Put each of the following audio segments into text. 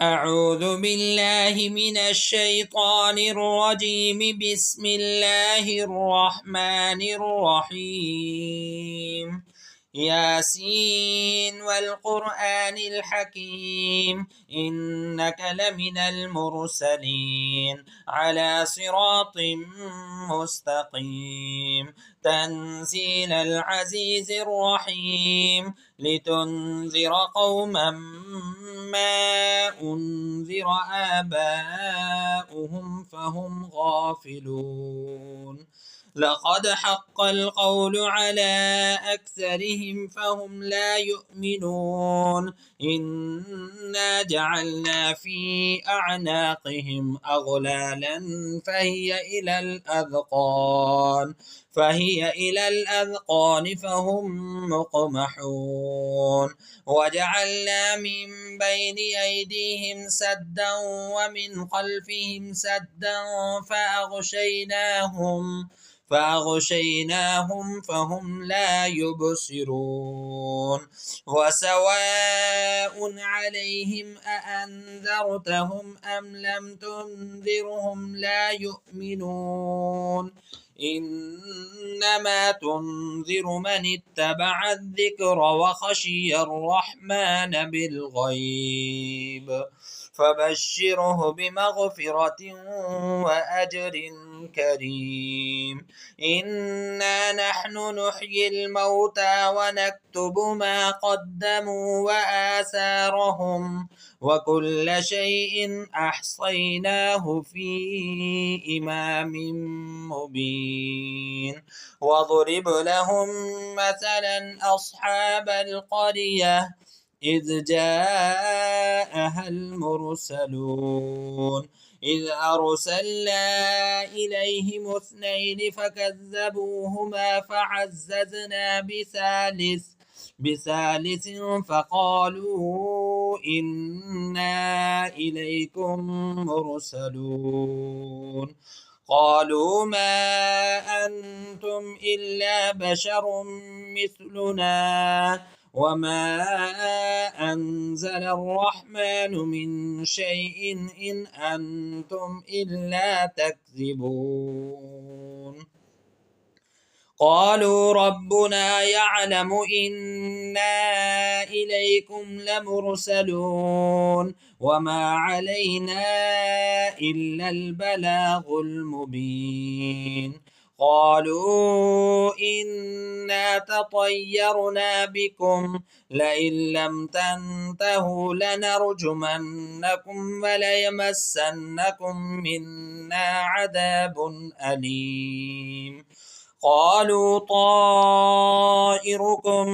أعوذ بالله من الشيطان الرجيم. بسم الله الرحمن الرحيم. ياسين والقرآن الحكيم إنك لمن المرسلين على صراط مستقيم تنزيل العزيز الرحيم لتنذر قوما ما أنذر آباؤهم فهم غافلون. لقد حق القول على أكثرهم فهم لا يؤمنون. إنا جعلنا في أعناقهم أغلالا فهي إلى الأذقان فهم مقمحون. وجعلنا من بين أيديهم سدا ومن خلفهم سدا فأغشيناهم فهم لا يبصرون. وسواء عليهم أأنذرتهم أم لم تنذرهم لا يؤمنون. إنما تنذر من اتبع الذكر وخشي الرحمن بالغيب فبشره بمغفرة وأجر كريم. إنا نحن نحيي الموتى ونكتب ما قدموا وآثارهم وكل شيء أحصيناه في إمام مبين. واضرب لهم مثلا أصحاب القرية إذ جاءها المرسلون إذ أرسلنا إليهم اثنين فكذبوهما فعززنا بثالث فقالوا إنا إليكم مرسلون. قالوا ما أنتم إلا بشر مثلنا وما أنزل الرحمن من شيء إن أنتم إلا تكذبون. قالوا ربنا يعلم إنا إليكم لمرسلون وما علينا إلا البلاغ المبين. قالوا إنا تطيرنا بكم لئن لم تنتهوا لنرجمنكم وليمسنكم منا عذاب أليم. قالوا طائركم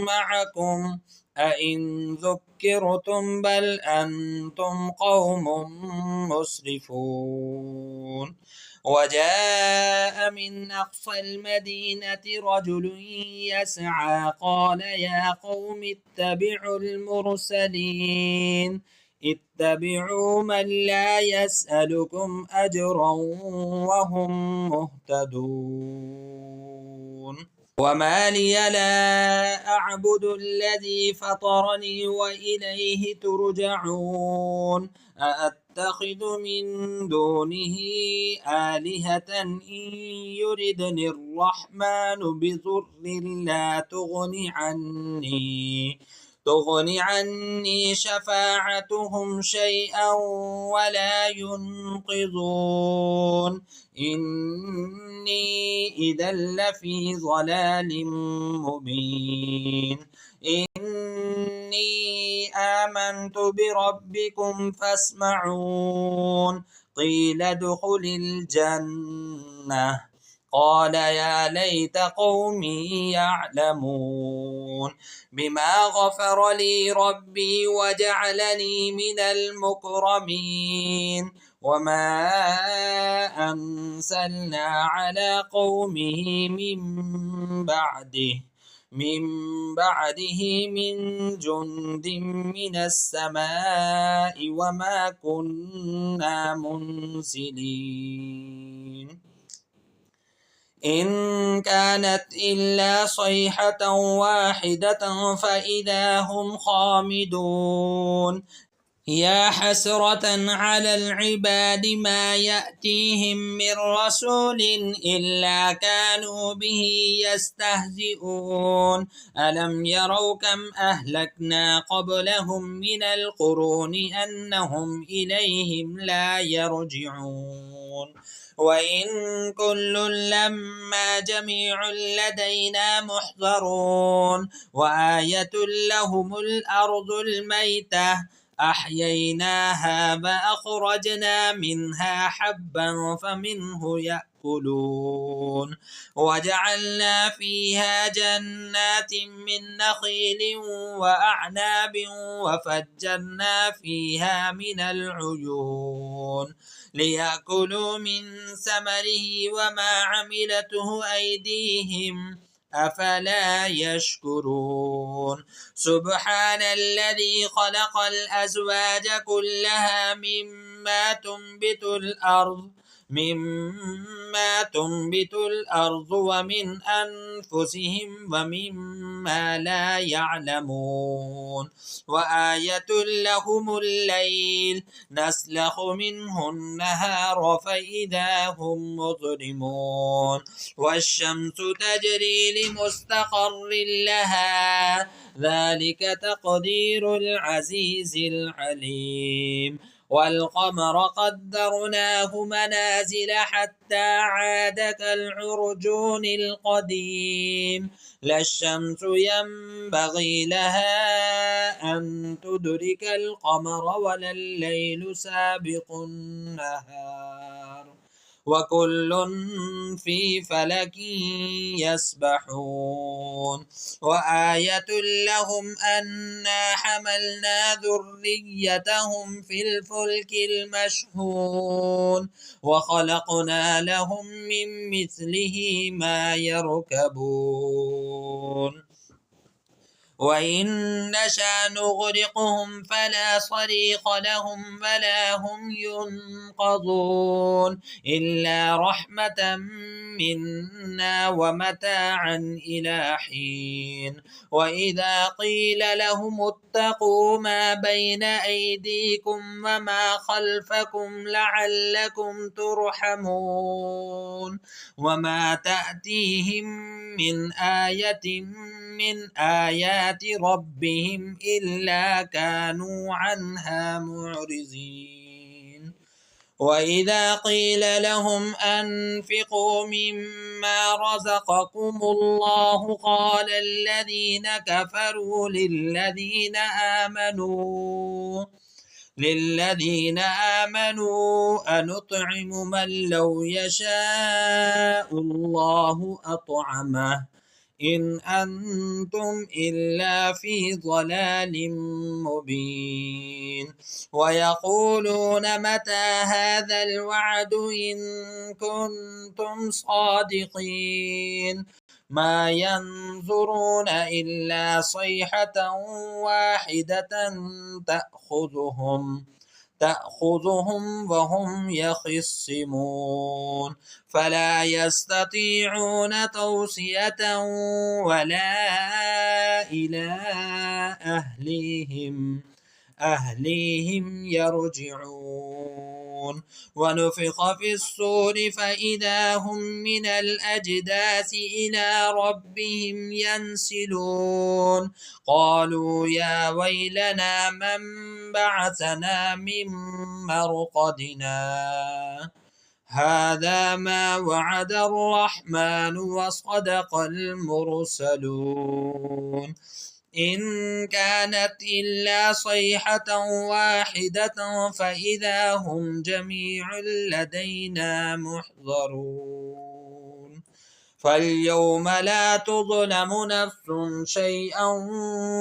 معكم أئن ذكرتم بل أنتم قوم مسرفون. وجاء من أقصى المدينة رجل يسعى قال يا قوم اتبعوا المرسلين اتبعوا من لا يسألكم أجرا وهم مهتدون. وما لي لا أعبد الذي فطرني وإليه ترجعون. أأتخذ من دونه آلهة إن يردني الرحمن بضر لا تغن عني شفاعتهم شيئا ولا ينقذون. إني إذا لفي ضلال مبين. إني آمنت بربكم فاسمعون. قيل ادخل الجنة قال يا ليت قومي يعلمون بما غفر لي ربي وجعلني من المكرمين. وما أنزلنا على قومه من بعده من جند من السماء وما كنا منزلين. إن كانت إلا صيحة واحدة فإذا هم خامدون. يا حسرة على العباد ما يأتيهم من رسول إلا كانوا به يستهزئون ألم يروا كم أهلكنا قبلهم من القرون أنهم إليهم لا يرجعون وإن كل لما جميع لدينا محضرون وآية لهم الأرض الميتة أحييناها فأخرجنا منها حبا فمنه يأكلون وجعلنا فيها جنات من نخيل وأعناب وفجرنا فيها من العيون ليأكلوا من ثمره وما عملته أيديهم أفلا يشكرون سبحان الذي خلق الأزواج كلها مما تنبت الأرض ومن أنفسهم ومما لا يعلمون وآية لهم الليل نسلخ منه النهار فإذا هم مظلمون والشمس تجري لمستقر لها ذلك تقدير العزيز العليم والقمر قدرناه منازل حتى عاد كالعرجون القديم لا الشمس ينبغي لها أن تدرك القمر ولا الليل سابق النهار وكل في فلك يسبحون وآية لهم أنا حملنا ذريتهم في الفلك المشحون وخلقنا لهم من مثله ما يركبون وإن نشأ نغرقهم فلا صريخ لهم ولا هم ينقذون إلا رحمة منا ومتاعا إلى حين وإذا قيل لهم اتقوا ما بين أيديكم وما خلفكم لعلكم ترحمون وما تأتيهم من آية من آيات ربهم إلا كانوا عنها معرضين وإذا قيل لهم أنفقوا مما رزقكم الله قال الذين كفروا للذين آمنوا أنطعم من لو يشاء الله أطعمه إن أنتم إلا في ضلال مبين ويقولون متى هذا الوعد إن كنتم صادقين ما ينظرون إلا صيحة واحدة تأخذهم وهم يخصمون فلا يستطيعون توصية ولا إلى أهليهم يرجعون ونفخ في الصور فإذا هم من الأجداث إلى ربهم ينسلون قالوا يا ويلنا من بعثنا من مرقدنا هذا ما وعد الرحمن وصدق المرسلون إن كانت إلا صيحة واحدة فإذا هم جميع لدينا محضرون فاليوم لا تظلم نفس شيئا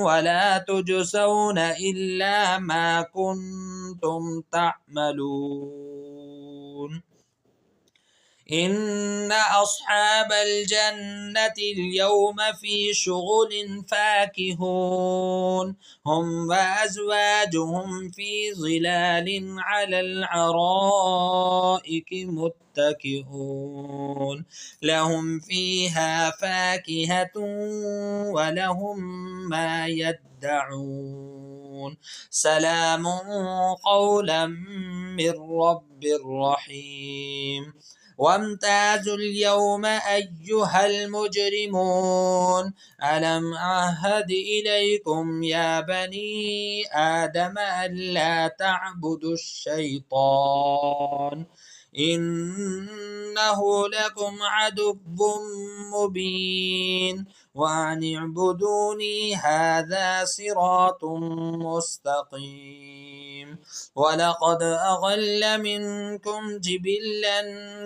ولا تجزون إلا ما كنتم تعملون إن أصحاب الجنة اليوم في شغل فاكهون هم وأزواجهم في ظلال على الأرائك متكئون لهم فيها فاكهة ولهم ما يدعون يخدعون سلام قولا من رب رحيم وامتازوا اليوم أيها المجرمون ألم أعهد إليكم يا بني آدم ألا تعبدوا الشيطان إنه لكم عدو مبين وأن اعبدوني هذا صراط مستقيم ولقد أضل منكم جبلا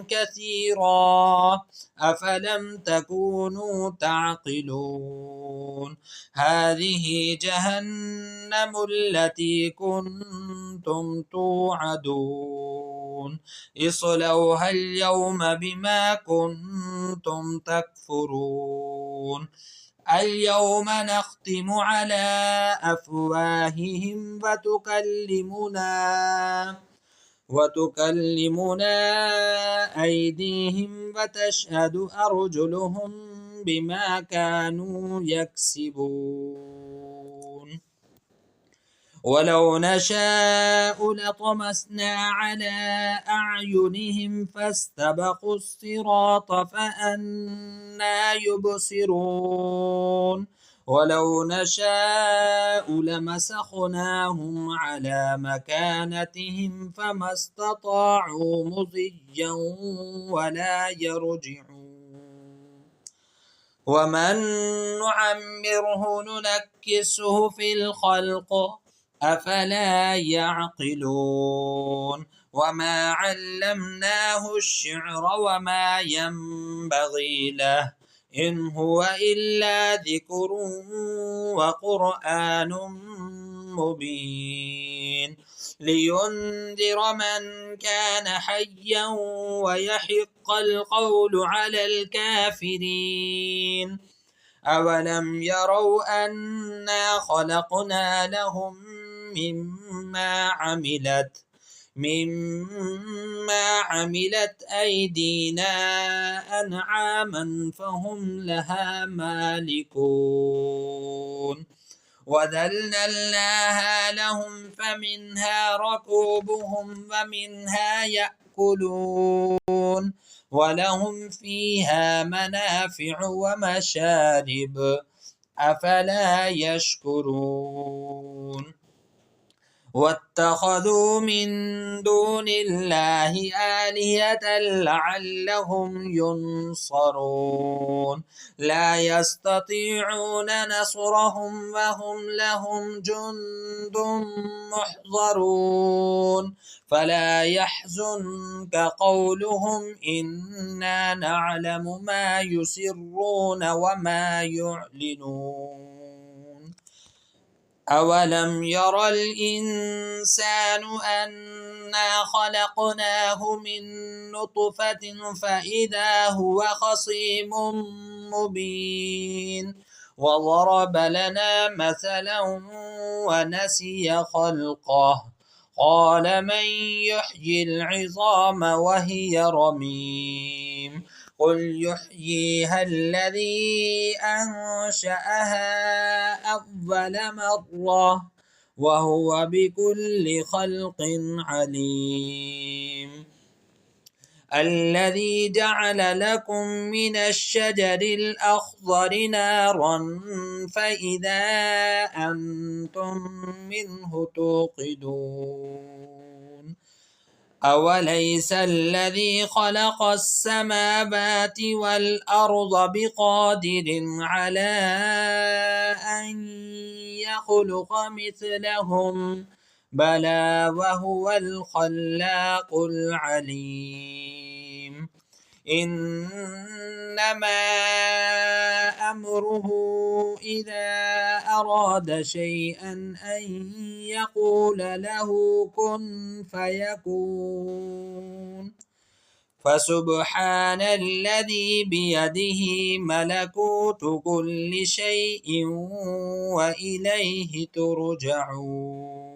كثيرا أفلم تكونوا تعقلون هذه جهنم التي كنتم توعدون اصلوها اليوم بما كنتم تكفرون اليوم نختم على أفواههم وتكلمنا أيديهم وتشهد أرجلهم بما كانوا يكسبون ولو نشاء لطمسنا على أعينهم فاستبقوا الصراط فأنى يبصرون ولو نشاء لمسخناهم على مكانتهم فما استطاعوا مضيا ولا يرجعون ومن نعمره ننكسه في الخلق أفلا يعقلون وما علمناه الشعر وما ينبغي له إن هو إلا ذكر وقرآن مبين لينذر من كان حيا ويحق القول على الكافرين أولم يروا أنا خلقنا لهم مما عملت أيدينا أنعاما فهم لها مالكون وذللناها لهم فمنها ركوبهم ومنها يأكلون ولهم فيها منافع ومشارب أفلا يشكرون واتخذوا من دون الله آلهة لعلهم ينصرون لا يستطيعون نصرهم وهم لهم جند محضرون فلا يحزنك قولهم إنا نعلم ما يسرون وما يعلنون أولم ير الإنسان أنا خلقناه من نطفة فإذا هو خصيم مبين وضرب لنا مثلا ونسي خلقه قال من يحيي العظام وهي رميم قل يحييها الذي أنشأها أول مرة وهو بكل خلق عليم الذي جعل لكم من الشجر الأخضر نارا فإذا أنتم منه توقدون أوليس الذي خلق السماوات والأرض بقادر على أن يخلق مثلهم بلى وهو الخلاق العليم إنما أمره إذا أراد شيئا أن يقول له كن فيكون فسبحان الذي بيده ملكوت كل شيء وإليه ترجعون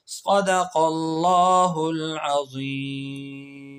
صدق الله العظيم.